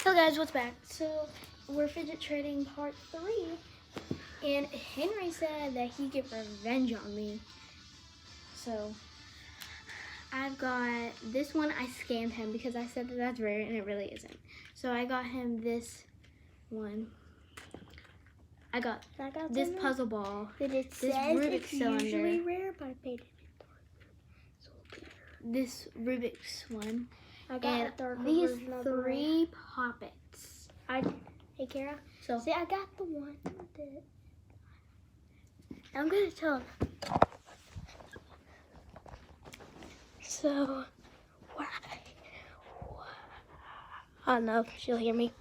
Hello guys, what's back? So we're fidget trading part 3, and Henry said that he get revenge on me. So I've got this one. I scammed him because I said that that's rare and it really isn't. So I got him this one. I got this puzzle ball. But it this says Rubik's it's cylinder. usually rare, but I paid it. This Rubik's one. I got And a darker these version of the 3 poppets. Hey Kara, So see, I got the one that I'm gonna tell. So I don't know if she'll hear me.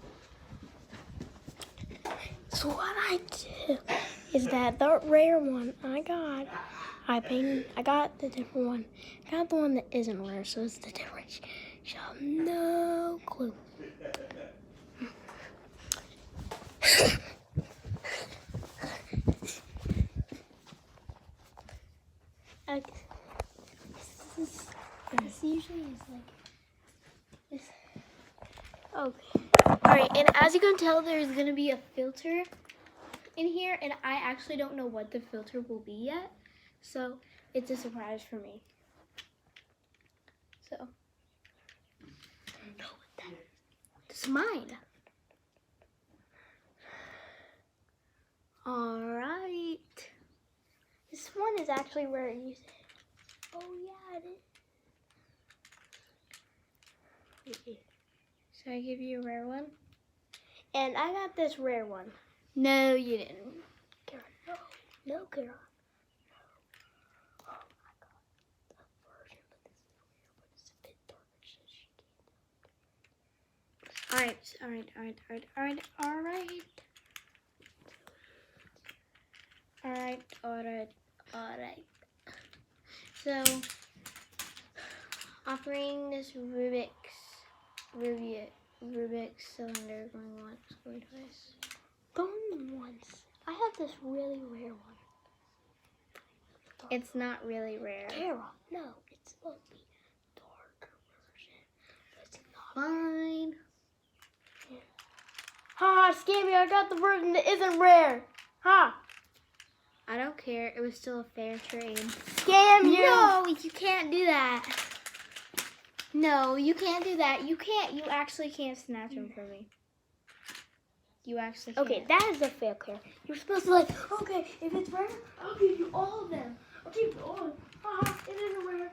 So what I do is that the rare one I got the different one. I got the one that isn't rare, so it's the difference. She'll have no clue. This usually is like this. okay. Alright, and as you can tell, there's going to be a filter in here, and I actually don't know what the filter will be yet, so it's a surprise for me. So, this is mine. Alright. This one is actually rare. You say, oh yeah, it is. Should I give you a rare one? And I got this rare one. No, you didn't. Kara, no, Kara. Oh, I got the version, but this is rare, but it's a bit dark, so she Alright. So, offering this Rubik's cylinder going once, going twice. Going once. I have this really rare one. It's not really rare. Kara, no, it's supposed to be a darker version, but it's not. Fine. Ha! Scam me! I got the version that isn't rare. Ha! I don't care. It was still a fair trade. Scam you! No, you can't do that. No, you can't do that. You actually can't snatch them from me. You actually can't. Okay, that is a fail, Claire. You're supposed to okay, if it's rare, I'll give you all of them. I'll give you all of them. Haha, it isn't rare.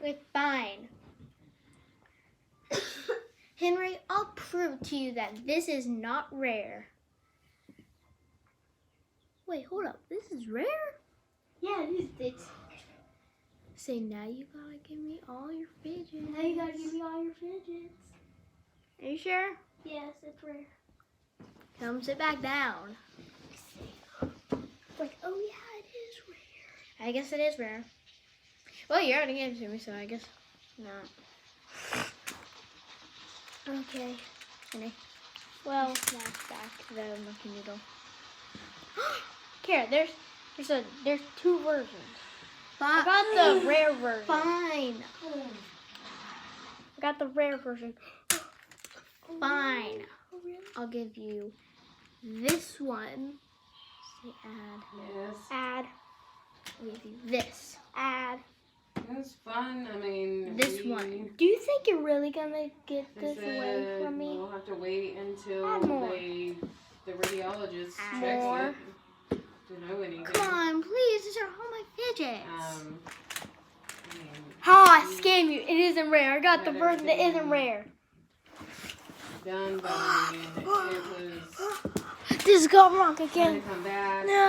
Wait, fine. Henry, I'll prove to you that this is not rare. Wait, hold up. This is rare? Yeah, it is. It's. Say, now you gotta give me all your fidgets. Now you gotta give me all your fidgets. Are you sure? Yes, it's rare. Come sit back down. Like, oh yeah, it is rare. I guess it is rare. Well, you already gave it to me, so I guess not. Okay. Henry, Well, snatch back the monkey noodle. Kara, there's 2 versions. I I got the rare version. Fine. I got the rare version. Fine. Oh, really? I'll give you this one. Say add. Yes, Add. I'll give you this. Add. it was fun. I mean, This one. Do you think you're really gonna get they this away said from me? we'll have to wait until Add more. the radiologist Add checks more. it to know anything. Come on, please. These are all my fidgets. I mean, Ha! I scam you. It isn't rare. I got the Not version that isn't everything. rare. done, but I mean, it was This got wrong trying again. to come back. No.